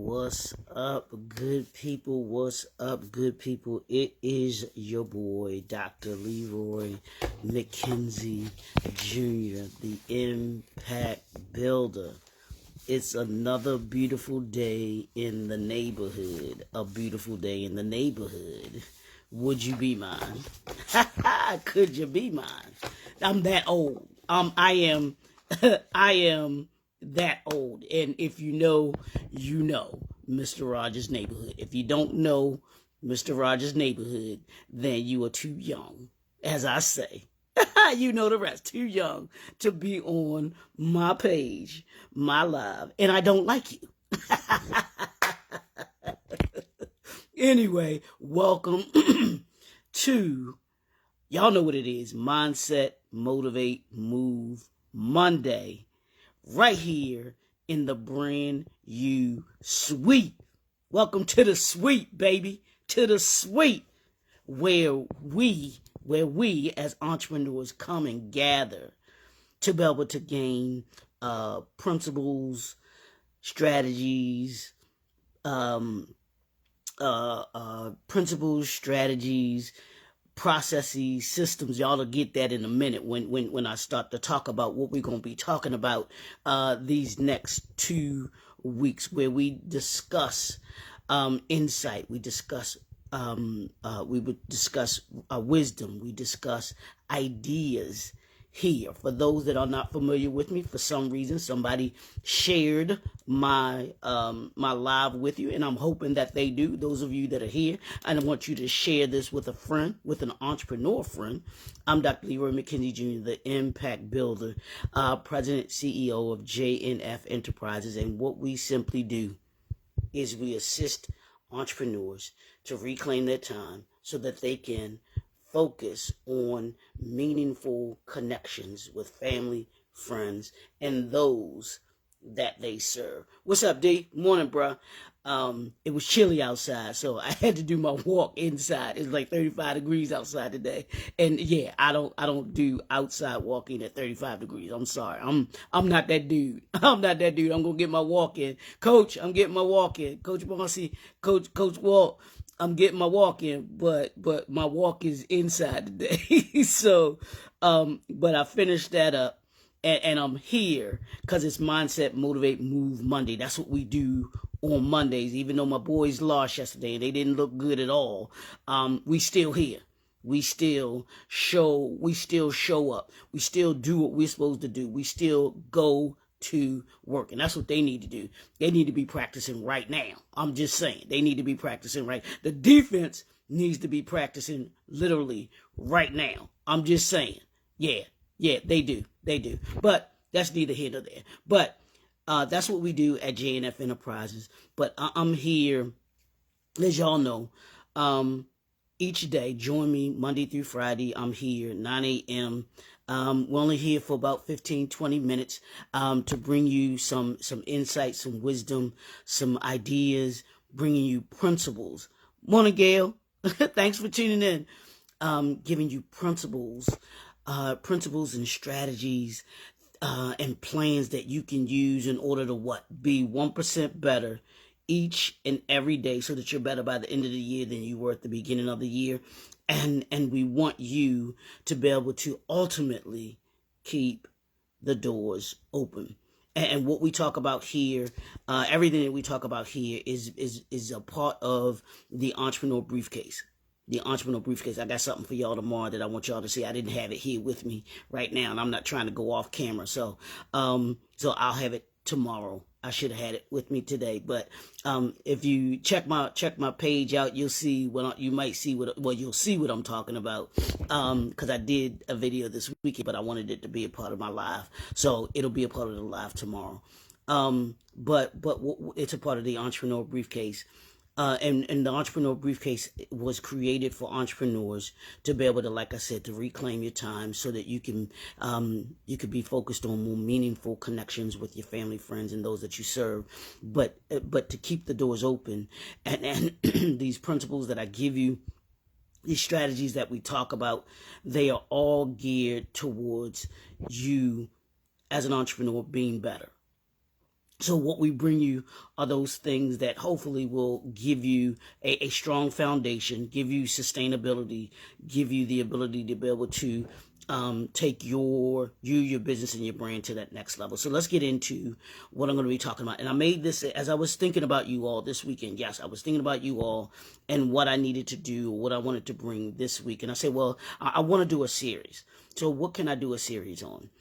What's up, good people? What's up, good people? It is your boy, Dr. Leroy McKenzie Jr., the Impact Builder. It's another beautiful day in the neighborhood. A beautiful day in the neighborhood. Would you be mine? Could you be mine? I'm that old. I am that old. And if you know, you know Mr. Rogers' Neighborhood. If you don't know Mr. Rogers' Neighborhood, then you are too young, as I say. You know the rest. Too young to be on my page, my live, and I don't like you. Anyway, welcome to, y'all know what it is, Mindset, Motivate, Move Monday, right here in the brand new suite. Welcome to the suite, baby, to the suite where we as entrepreneurs come and gather to be able to gain principles, strategies, processes, systems. Y'all will get that in a minute when I start to talk about what we're going to be talking about these next 2 weeks, where we discuss insight, we discuss wisdom, we discuss ideas here. For those that are not familiar with me, for some reason somebody shared my my live with you, and I'm hoping that they do. Those of you that are here, and I want you to share this with a friend, with an entrepreneur friend. I'm Dr. Leroy McKenzie Jr., the Impact Builder, President, CEO of JNF Enterprises, and what we simply do is we assist entrepreneurs to reclaim their time so that they can focus on meaningful connections with family, friends, and those that they serve. What's up, D? Morning, bro. It was chilly outside, so I had to do my walk inside. It's like 35 degrees outside today, and yeah, I don't do outside walking at 35 degrees. I'm sorry, I'm not that dude. I'm not that dude. I'm gonna get my walk in, Coach. I'm getting my walk in, Coach Bossy, Coach Walt. I'm getting my walk in, but my walk is inside today. So, but I finished that up, and I'm here because it's Mindset, Motivate, Move Monday. That's what we do on Mondays. Even though my boys lost yesterday and they didn't look good at all, we still here. We still show up. We still do what we're supposed to do. We still go to work, and that's what they need to do. They need to be practicing right now. I'm just saying, they need to be practicing right. The defense needs to be practicing literally right now. I'm just saying, yeah, they do. But that's neither here nor there. But that's what we do at JNF Enterprises. But I'm here, as y'all know, each day. Join me Monday through Friday. I'm here 9 a.m. We're only here for about 15-20 minutes to bring you some insight, some wisdom, some ideas, bringing you principles. Morning, Gail. Thanks for tuning in. Giving you principles and strategies and plans that you can use in order to be 1% better each and every day, so that you're better by the end of the year than you were at the beginning of the year. And we want you to be able to ultimately keep the doors open. And what we talk about here, everything that we talk about here is a part of the entrepreneur briefcase. The entrepreneur briefcase. I got something for y'all tomorrow that I want y'all to see. I didn't have it here with me right now, and I'm not trying to go off camera. So I'll have it tomorrow. I should have had it with me today, but if you check my page out, you'll see you'll see what I'm talking about. Because I did a video this weekend, but I wanted it to be a part of my live, so it'll be a part of the live tomorrow. But it's a part of the entrepreneur briefcase. And the entrepreneur briefcase was created for entrepreneurs to be able to, like I said, to reclaim your time so that you can be focused on more meaningful connections with your family, friends, and those that you serve. But to keep the doors open, and these principles that I give you, these strategies that we talk about, they are all geared towards you as an entrepreneur being better. So what we bring you are those things that hopefully will give you a strong foundation, give you sustainability, give you the ability to be able to take your business and your brand to that next level. So let's get into what I'm going to be talking about. And I made this as I was thinking about you all this weekend. Yes, I was thinking about you all and what I needed to do, what I wanted to bring this week. And I said, well, I want to do a series. So what can I do a series on?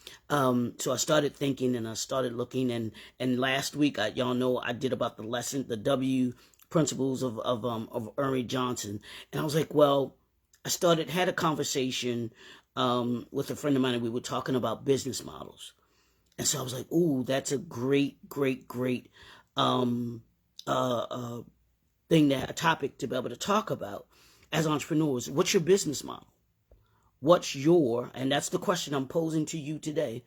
So I started thinking and I started looking, and last week, y'all know I did about the W principles of Ernie Johnson. And I was like, well, had a conversation with a friend of mine, and we were talking about business models. And so I was like, ooh, that's a great a topic to be able to talk about as entrepreneurs. What's your business model? And that's the question I'm posing to you today.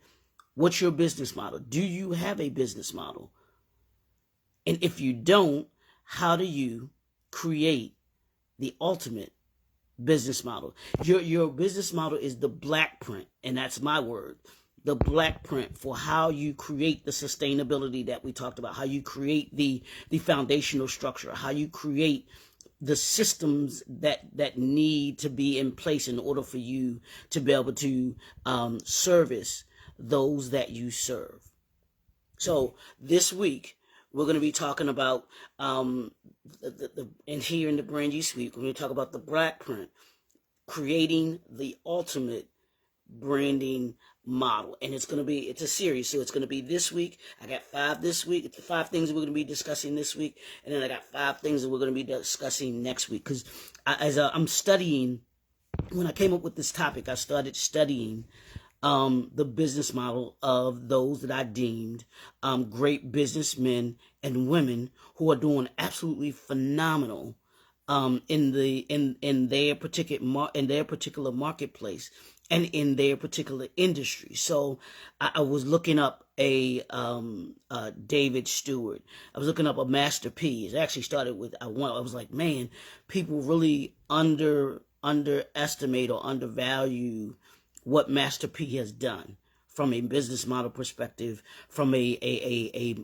What's your business model? Do you have a business model? And if you don't, how do you create the ultimate business model? Your business model is the black print, and that's my word. The black print for how you create the sustainability that we talked about, how you create the foundational structure, how you create the systems that need to be in place in order for you to be able to service those that you serve. So this week we're going to be talking about and here in the Brand U Suite, we're going to talk about the black print, creating the ultimate branding model. And it's a series. So it's going to be this week. I got 5 this week. It's the 5 things that we're going to be discussing this week. And then I got 5 things that we're going to be discussing next week. Because as I'm studying, when I came up with this topic, I started studying the business model of those that I deemed great businessmen and women who are doing absolutely phenomenal in their particular marketplace and in their particular industry. So I was looking up a David Stewart. I was looking up a Master P. It actually started with I was like, man, people really underestimate or undervalue what Master P has done from a business model perspective, from a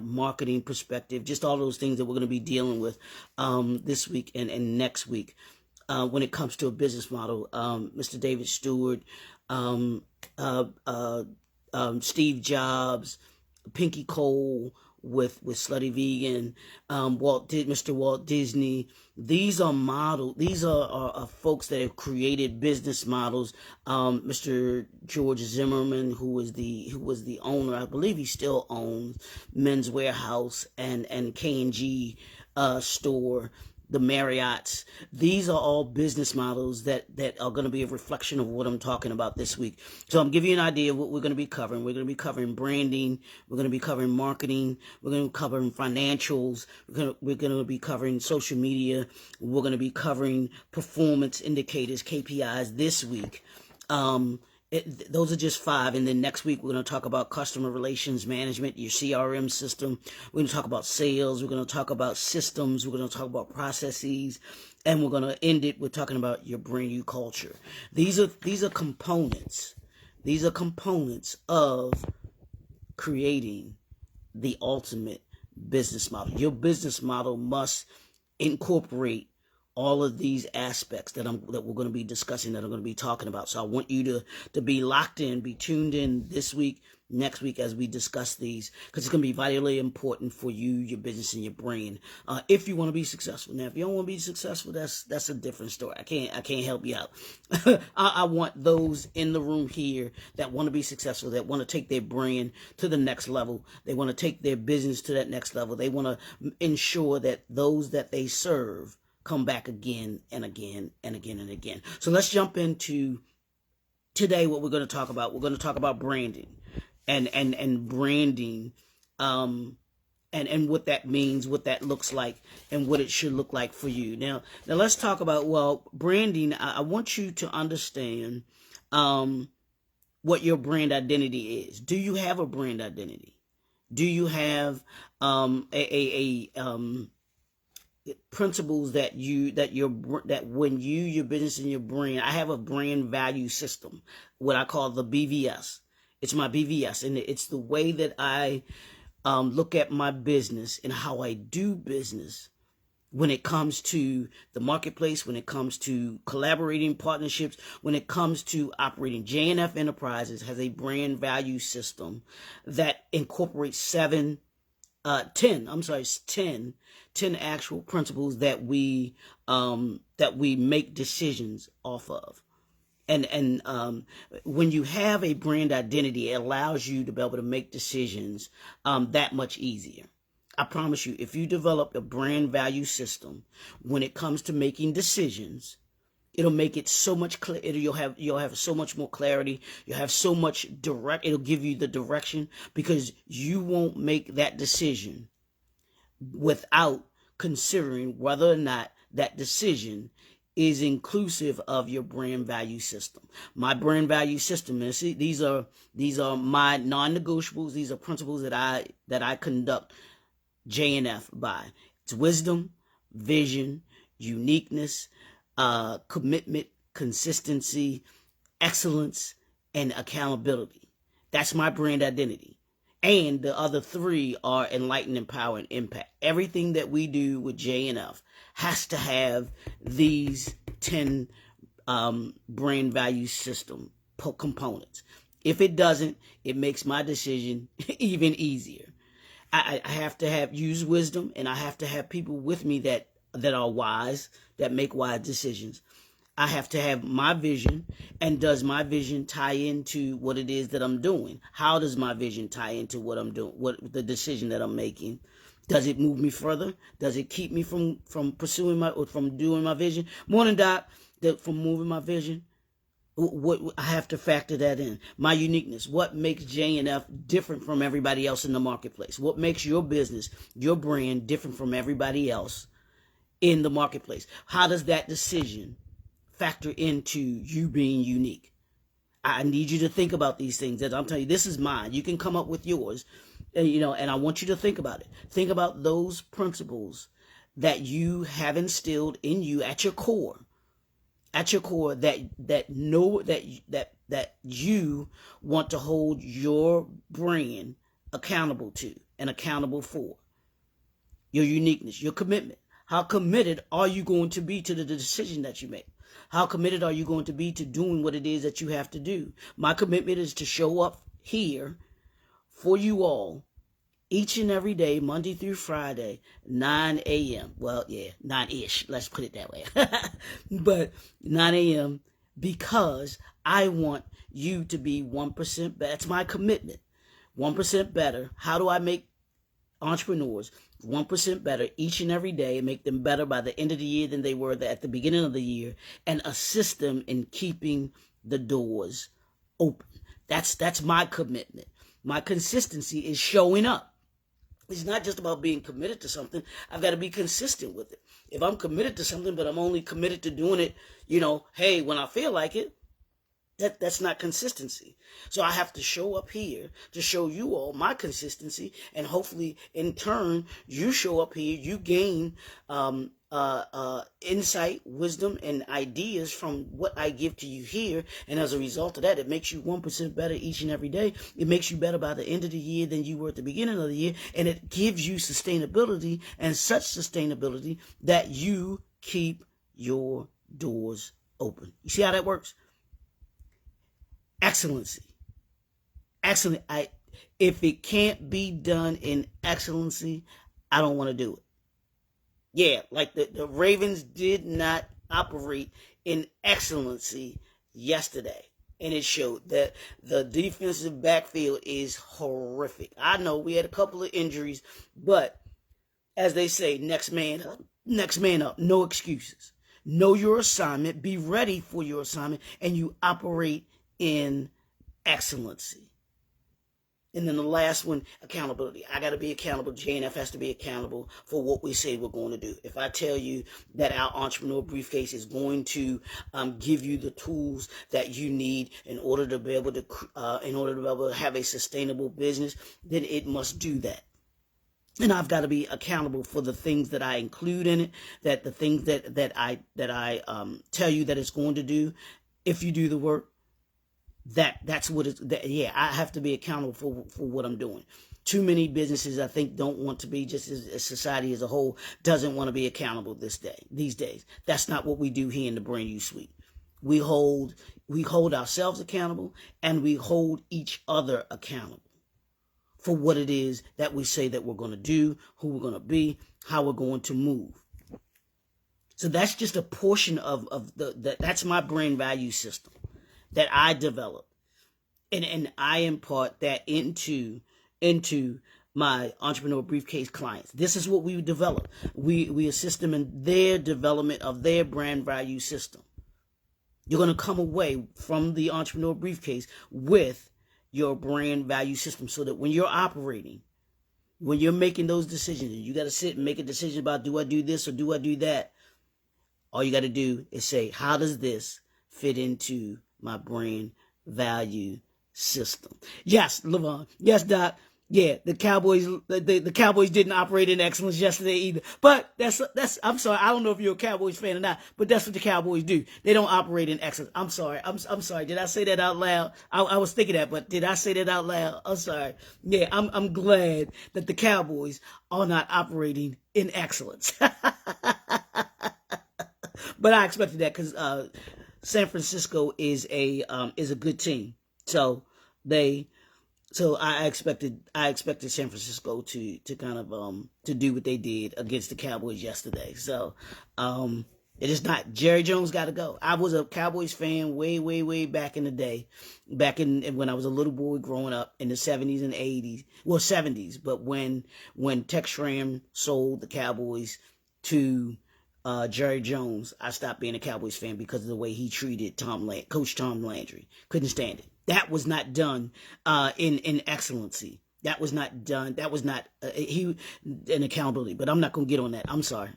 marketing perspective, just all those things that we're going to be dealing with this week and next week when it comes to a business model. Mr. David Stewart, Steve Jobs, Pinky Cole with Slutty Vegan, Mr. Walt Disney. These are folks that have created business models. Mr. George Zimmerman, who was the owner, I believe he still owns Men's Warehouse and K&G store, the Marriotts. These are all business models that are going to be a reflection of what I'm talking about this week. So I'm giving you an idea of what we're going to be covering. We're going to be covering branding. We're going to be covering marketing. We're going to be covering financials. We're going to be covering social media. We're going to be covering performance indicators, KPIs this week. Those are just 5. And then next week, we're going to talk about customer relations management, your CRM system. We're going to talk about sales. We're going to talk about systems. We're going to talk about processes. And we're going to end it with talking about your brand new culture. These are components. These are components of creating the ultimate business model. Your business model must incorporate all of these aspects that we're going to be discussing, that I'm going to be talking about. So I want you to be locked in, be tuned in this week, next week as we discuss these, because it's going to be vitally important for you, your business, and your brand. If you want to be successful. Now, if you don't want to be successful, that's a different story. I can't help you out. I want those in the room here that want to be successful, that want to take their brand to the next level. They want to take their business to that next level. They want to ensure that those that they serve come back again and again and again and again. So let's jump into today what we're going to talk about. We're going to talk about branding and branding and what that means, what that looks like, and what it should look like for you. Now let's talk about, branding. I want you to understand what your brand identity is. Do you have a brand identity? Do you have principles that when your business and your brand, I have a brand value system, what I call the BVS. It's my BVS, and it's the way that I look at my business and how I do business when it comes to the marketplace, when it comes to collaborating partnerships, when it comes to operating. J&F Enterprises has a brand value system that incorporates 10 actual principles that we make decisions off of. And when you have a brand identity, it allows you to be able to make decisions that much easier. I promise you, if you develop a brand value system when it comes to making decisions, it'll make it so much clear. You'll have so much more clarity. You'll have so much it'll give you the direction, because you won't make that decision without considering whether or not that decision is inclusive of your brand value system. My brand value system, and see, these are my non-negotiables. These are principles that I conduct J&F by. It's wisdom, vision, uniqueness, commitment, consistency, excellence, and accountability. That's my brand identity. And the other three are enlighten, empower, and impact. Everything that we do with J&F has to have these 10 brand value system components. If it doesn't, it makes my decision even easier. I have to use wisdom, and I have to have people with me that are wise, that make wise decisions. I have to have my vision, and does my vision tie into what it is that I'm doing? How does my vision tie into what I'm doing, what the decision that I'm making? Does it move me further? Does it keep me from pursuing from doing my vision? Morning, Doc, from moving my vision? What I have to factor that in. My uniqueness. What makes J&F different from everybody else in the marketplace? What makes your business, your brand, different from everybody else in the marketplace? How does that decision factor into you being unique? I need you to think about these things. As I'm telling you, this is mine. You can come up with yours, and I want you to think about it. Think about those principles that you have instilled in you at your core. That you want to hold your brand accountable to and accountable for. Your uniqueness, your commitment. How committed are you going to be to the decision that you make? How committed are you going to be to doing what it is that you have to do? My commitment is to show up here for you all each and every day, Monday through Friday, 9 a.m. Well, yeah, 9-ish. Let's put it that way. But 9 a.m. because I want you to be 1% better. That's my commitment. 1% better. How do I make entrepreneurs 1% better each and every day and make them better by the end of the year than they were at the beginning of the year, and assist them in keeping the doors open? That's my commitment. My consistency is showing up. It's not just about being committed to something. I've got to be consistent with it. If I'm committed to something, but I'm only committed to doing it, hey, when I feel like it, that's not consistency. So I have to show up here to show you all my consistency, and hopefully in turn you show up here, you gain insight, wisdom, and ideas from what I give to you here. And as a result of that, it makes you 1% better each and every day. It makes you better by the end of the year than you were at the beginning of the year. And it gives you sustainability, and such sustainability that you keep your doors open. You see how that works? Excellency. Excellent. If it can't be done in excellency, I don't want to do it. Yeah, like the Ravens did not operate in excellency yesterday. And it showed that the defensive backfield is horrific. I know we had a couple of injuries, but as they say, next man up, no excuses. Know your assignment, be ready for your assignment, and you operate in excellency. And then the last one, accountability. I got to be accountable. J&F has to be accountable for what we say we're going to do. If I tell you that our entrepreneur briefcase is going to give you the tools that you need in order to be able to have a sustainable business, then it must do that. And I've got to be accountable for the things that I include in it, that the things that I tell you that it's going to do. If you do the work, that's what it's. I have to be accountable for what I'm doing. Too many businesses, I think, don't want to be, just as society as a whole doesn't want to be accountable these days. That's not what we do here in the Brand You Suite. We hold ourselves accountable, and we hold each other accountable for what it is that we say that we're going to do, who we're going to be, how we're going to move. So that's just a portion of that's my brand value system that I developed. And I impart that into my entrepreneur briefcase clients. This is what we develop. We assist them in their development of their brand value system. You're going to come away from the entrepreneur briefcase with your brand value system, so that when you're operating, when you're making those decisions, and you got to sit and make a decision about, do I do this or do I do that? All you got to do is say, how does this fit into my brand value system? Yes, Levon. Yes, Doc. Yeah, the Cowboys didn't operate in excellence yesterday either. But that's I'm sorry. I don't know if you're a Cowboys fan or not, but that's what the Cowboys do. They don't operate in excellence. I'm sorry. I'm sorry. Did I say that out loud? I was thinking that, but did I say that out loud? I'm sorry. Yeah, I'm glad that the Cowboys are not operating in excellence. But I expected that because San Francisco is a good team. So I expected San Francisco to kind of to do what they did against the Cowboys yesterday. So it is not. Jerry Jones got to go. I was a Cowboys fan way back in the day, back in when I was a little boy growing up in the 70s and 80s. Well, 70s, but when Tex Schramm sold the Cowboys to Jerry Jones, I stopped being a Cowboys fan because of the way he treated Coach Tom Landry. Couldn't stand it. That was not done in excellency. That was not done. That was not an accountability. But I'm not going to get on that. I'm sorry.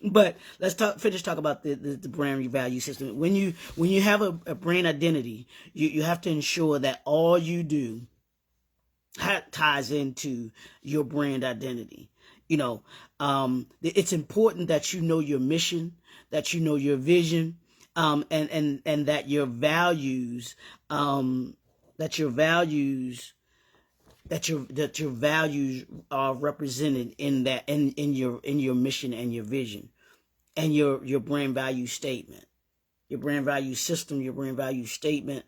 But let's finish talk about the brand value system. When you have a brand identity, you have to ensure that all you do ties into your brand identity. It's important that you know your mission, that you know your vision, and that your values, that your values are represented in that, in your mission and your vision, and your brand value statement, your brand value system, your brand value statement.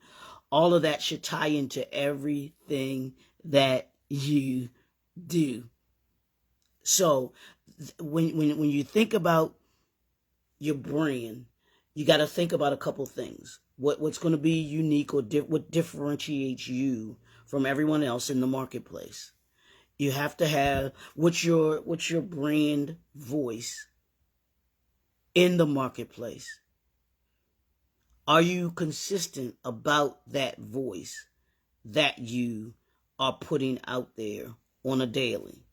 All of that should tie into everything that you do. So when you think about your brand, you got to think about a couple things. What's going to be unique, or what differentiates you from everyone else in the marketplace. You have to have what's your brand voice in the marketplace. Are you consistent about that voice that you are putting out there on a daily?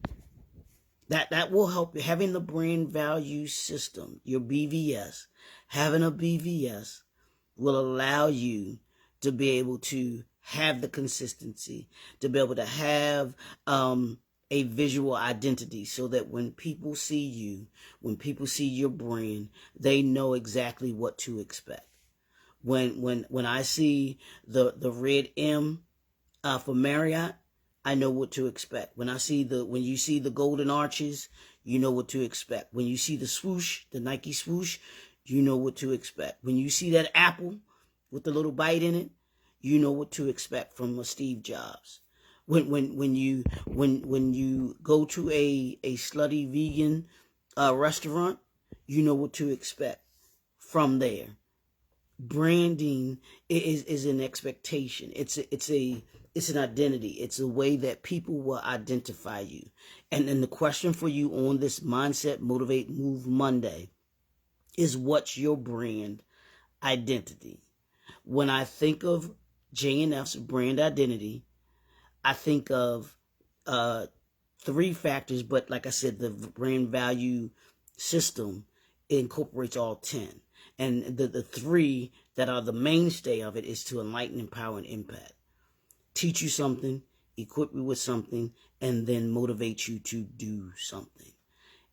That will help you. Having the brand value system, your BVS, having a BVS will allow you to be able to have the consistency, to be able to have a visual identity, so that when people see you, when people see your brand, they know exactly what to expect. When I see the red M for Marriott, I know what to expect. When you see the golden arches, you know what to expect. When you see the swoosh, the Nike swoosh, you know what to expect. When you see that apple with the little bite in it, you know what to expect from Steve Jobs. When you go to a slutty vegan restaurant, you know what to expect from there. Branding is an expectation. It's an identity. It's a way that people will identify you. And then the question for you on this Mindset, Motivate, Move Monday is, what's your brand identity? When I think of J&F's brand identity, I think of 3 factors, but like I said, the brand value system incorporates all 10. And the 3 that are the mainstay of it is to enlighten, empower, and impact. Teach you something, equip you with something, and then motivate you to do something.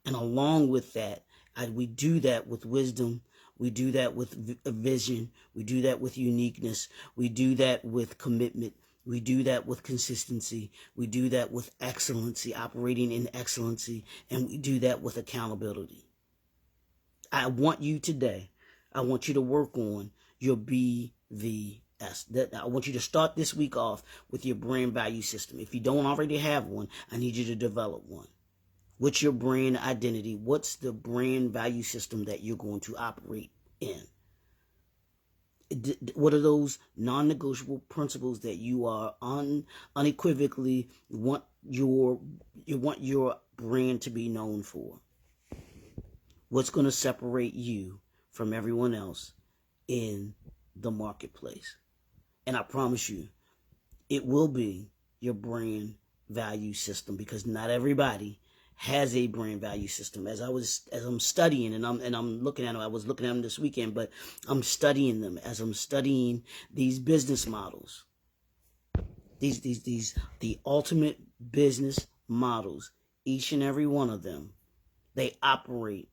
And along with that, we do that with wisdom. We do that with vision. We do that with uniqueness. We do that with commitment. We do that with consistency. We do that with excellency, operating in excellency, and we do that with accountability. I want you today, I want you to work on your BVS. I want you to start this week off with your brand value system. If you don't already have one, I need you to develop one. What's your brand identity? What's the brand value system that you're going to operate in? What are those non-negotiable principles that you are unequivocally want your brand to be known for? What's going to separate you from everyone else in the marketplace? And I promise you, it will be your brand value system, because not everybody has a brand value system. As I'm studying and I'm looking at them, I was looking at them this weekend, but I'm studying them as I'm studying these business models. The ultimate business models, each and every one of them, they operate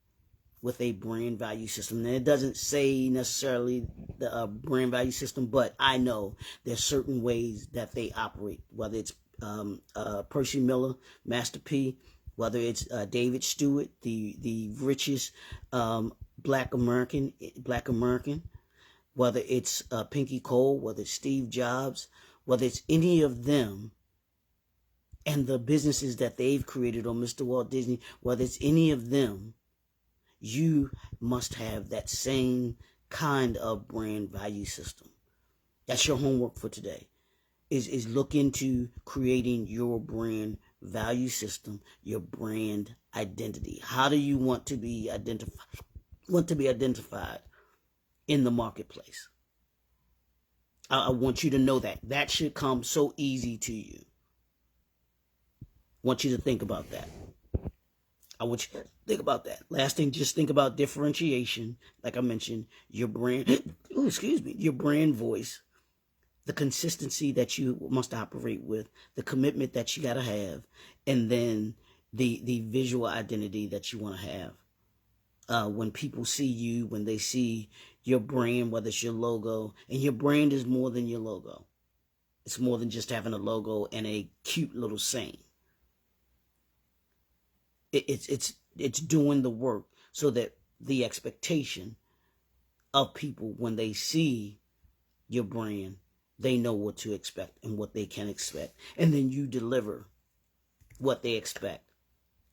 with a brand value system. And it doesn't say necessarily the brand value system, but I know there's certain ways that they operate, whether it's Percy Miller, Master P, whether it's David Stewart, the richest black American, whether it's Pinky Cole, whether it's Steve Jobs, whether it's any of them and the businesses that they've created, or Mr. Walt Disney, whether it's any of them, you must have that same kind of brand value system. That's your homework for today. Is look into creating your brand value system, your brand identity. How do you want to be identified in the marketplace? I want you to know that. That should come so easy to you. I want you to think about that. I want you to think about that. Last thing, just think about differentiation. Like I mentioned, your brand, your brand voice, the consistency that you must operate with, the commitment that you got to have, and then the visual identity that you want to have. When people see you, when they see your brand, whether it's your logo, and your brand is more than your logo. It's more than just having a logo and a cute little saying. It's doing the work so that the expectation of people, when they see your brand, they know what to expect and what they can expect. And then you deliver what they expect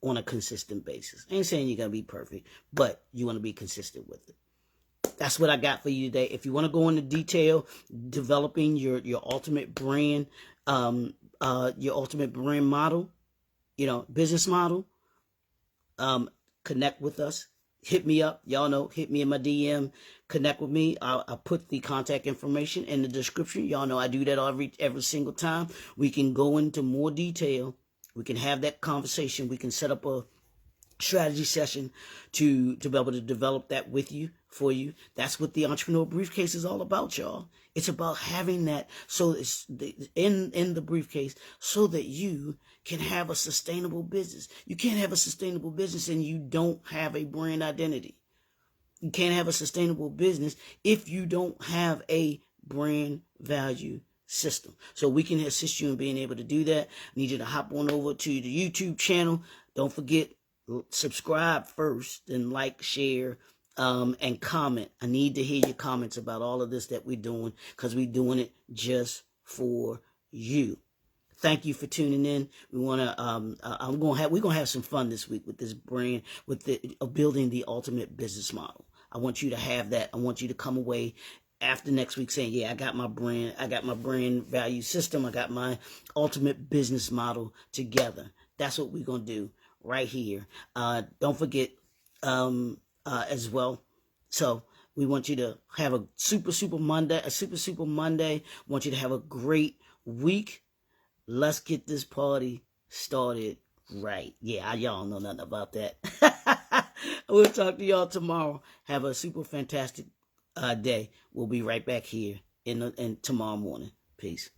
on a consistent basis. I ain't saying you're going to be perfect, but you want to be consistent with it. That's what I got for you today. If you want to go into detail, developing your ultimate brand, your ultimate brand model, business model, connect with us. Hit me up. Y'all know, hit me in my DM. Connect with me. I'll put the contact information in the description. Y'all know I do that every single time. We can go into more detail. We can have that conversation. We can set up a strategy session to be able to develop that for you. That's what the Entrepreneur Briefcase is all about, y'all. It's about having that in the briefcase so that you can have a sustainable business. You can't have a sustainable business and you don't have a brand identity. You can't have a sustainable business if you don't have a brand value system. So we can assist you in being able to do that. I need you to hop on over to the YouTube channel. Don't forget, subscribe first, and like, share, and comment. I need to hear your comments about all of this that we're doing, because we're doing it just for you. Thank you for tuning in. We're gonna have some fun this week with this brand, with building the ultimate business model. I want you to have that. I want you to come away after next week saying, yeah, I got my brand value system. I got my ultimate business model together. That's what we're gonna do right here. Don't forget as well. So we want you to have a super Monday. Want you to have a great week. Let's get this party started right. Yeah, y'all know nothing about that. We'll talk to y'all tomorrow. Have a super fantastic day. We'll be right back here in tomorrow morning. Peace.